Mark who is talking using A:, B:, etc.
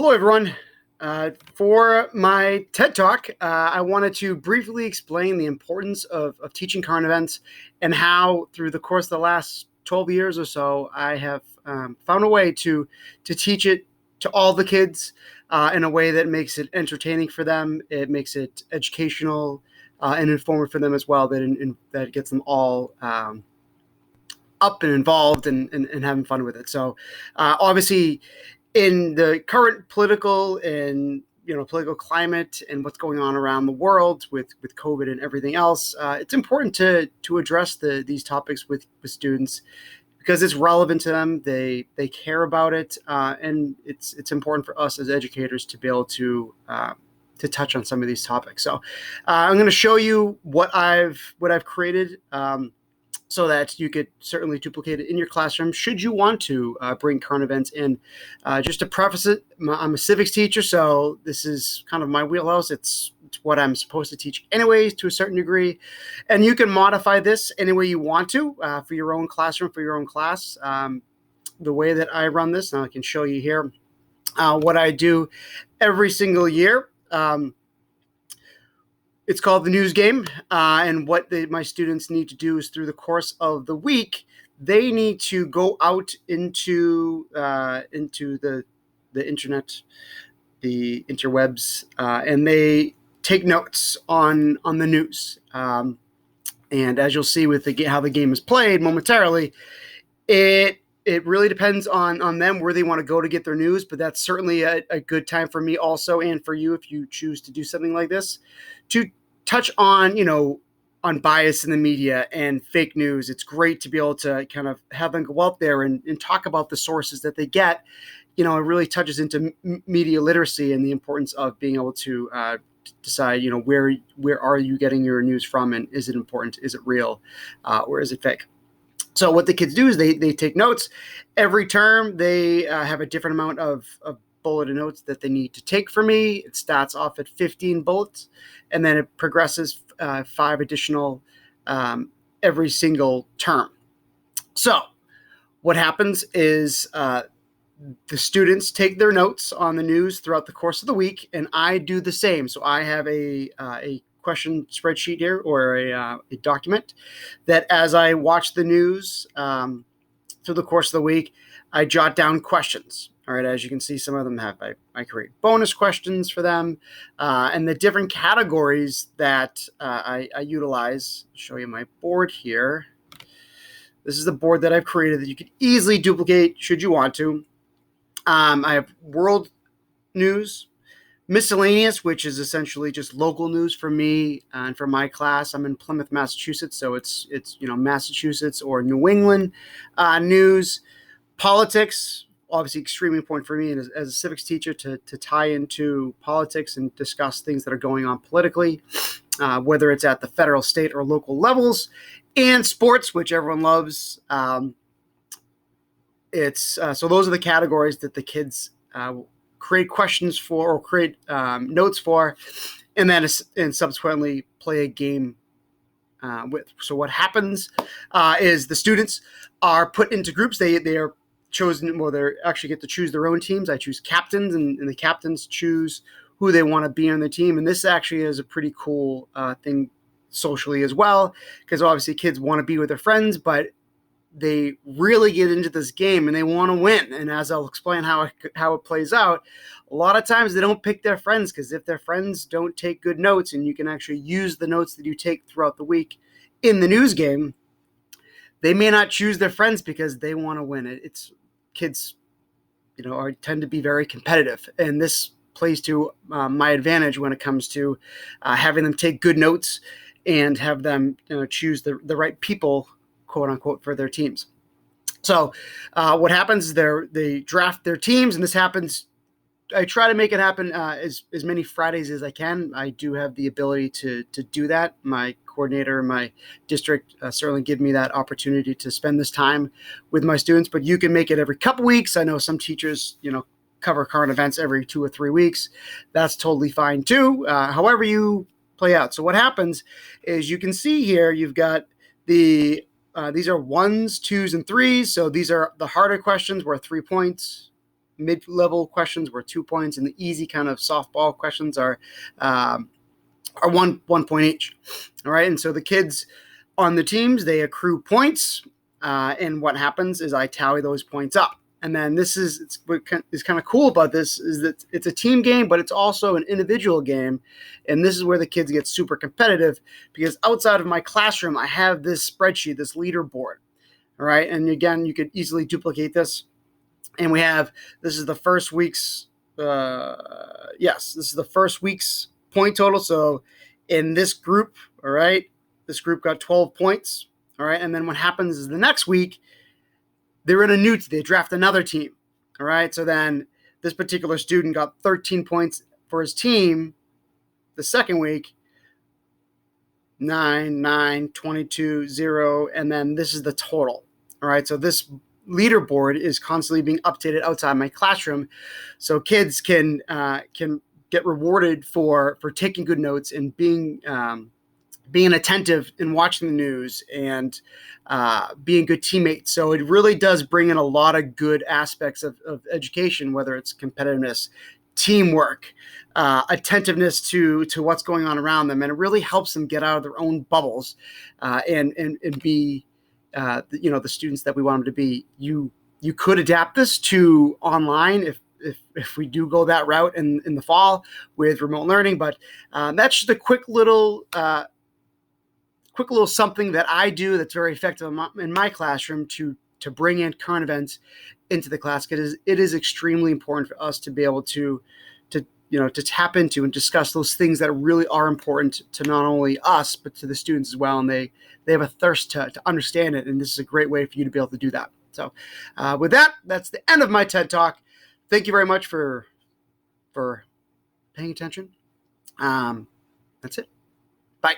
A: Hello, everyone. For my TED Talk, I wanted to briefly explain the importance of teaching current events and how, through the course of the last 12 years or so, I have found a way to teach it to all the kids in a way that makes it entertaining for them. It makes it educational and informative for them as well. That gets them all up and involved and having fun with it. So, obviously, in the current political climate and what's going on around the world with COVID and everything else, it's important to address these topics with students because it's relevant to them. They care about it, and it's important for us as educators to be able to touch on some of these topics. So I'm going to show you what I've created. So that you could certainly duplicate it in your classroom should you want to bring current events in. Just to preface it, I'm a civics teacher, so this is kind of my wheelhouse. It's what I'm supposed to teach anyways to a certain degree. And you can modify this any way you want to for your own classroom, for your own class. The way that I run this, now I can show you here what I do every single year. It's called the newsgame, and what my students need to do is through the course of the week, they need to go out into the internet, the interwebs, and they take notes on the news. And as you'll see with how the game is played momentarily, it really depends on them where they want to go to get their news, but that's certainly a good time for me also, and for you if you choose to do something like this, to touch on bias in the media and fake news. It's great to be able to kind of have them go out there and talk about the sources that they get. It really touches into media literacy and the importance of being able to decide, where are you getting your news from, and is it important? Is it real? Or is it fake? So what the kids do is they take notes. Every term, they have a different amount of bulleted notes that they need to take from me. It starts off at 15 bullets, and then it progresses 5 additional every single term. So what happens is the students take their notes on the news throughout the course of the week, and I do the same. So I have a question spreadsheet here, or a document that as I watch the news through the course of the week, I jot down questions. All right, as you can see, some of them have, I create bonus questions for them, and the different categories that I utilize. I'll show you my board here. This is the board that I've created that you could easily duplicate should you want to. I have world news, miscellaneous, which is essentially just local news for me and for my class. I'm in Plymouth, Massachusetts, so it's Massachusetts or New England news. Politics, obviously extremely important for me, and as a civics teacher to tie into politics and discuss things that are going on politically, whether it's at the federal, state, or local levels, and sports, which everyone loves. So those are the categories that the kids create questions for, or create notes for, and then subsequently play a game with. So what happens is the students are put into groups. They are chosen, well, they actually get to choose their own teams. I choose captains, and the captains choose who they want to be on the team. And this actually is a pretty cool thing socially as well, because obviously kids want to be with their friends, but they really get into this game and they want to win. And as I'll explain how it plays out, a lot of times they don't pick their friends, because if their friends don't take good notes, and you can actually use the notes that you take throughout the week in the news game, they may not choose their friends because they want to win. It's kids, tend to be very competitive, and this plays to my advantage when it comes to having them take good notes and have them choose the right people, quote unquote, for their teams. So what happens is they draft their teams, and this happens. I try to make it happen as many Fridays as I can. I do have the ability to do that. My coordinator in my district certainly give me that opportunity to spend this time with my students, but you can make it every couple weeks. I know some teachers, cover current events every 2 or 3 weeks. That's totally fine too. However you play out. So what happens is, you can see here, you've got these are 1s, 2s, and 3s. So these are the harder questions, worth 3 points. mid-level questions were 2 points, and the easy kind of softball questions are 1 point each. All right, and so the kids on the teams, they accrue points, and what happens is I tally those points up. And then what is kind of cool about this is that it's a team game, but it's also an individual game. And this is where the kids get super competitive, because outside of my classroom, I have this spreadsheet, this leaderboard. All right. And again, you could easily duplicate this. And this is the first week's, this is the first week's point total. So in this group, all right, this group got 12 points. All right. And then what happens is the next week, they draft another team. All right. So then this particular student got 13 points for his team the second week, 9, 22, 0. And then this is the total. All right. So this leaderboard is constantly being updated outside my classroom. So kids can get rewarded for taking good notes and being attentive and watching the news and being good teammates. So it really does bring in a lot of good aspects of education, whether it's competitiveness, teamwork, attentiveness to what's going on around them. And it really helps them get out of their own bubbles and be the students that we want them to be. You could adapt this to online if we do go that route in the fall with remote learning. But that's just a quick little something that I do that's very effective in my classroom to bring in current events into the class. It is extremely important for us to be able to tap into and discuss those things that really are important to not only us, but to the students as well. And they have a thirst to understand it. And this is a great way for you to be able to do that. So with that, that's the end of my TED Talk. Thank you very much for paying attention. That's it. Bye.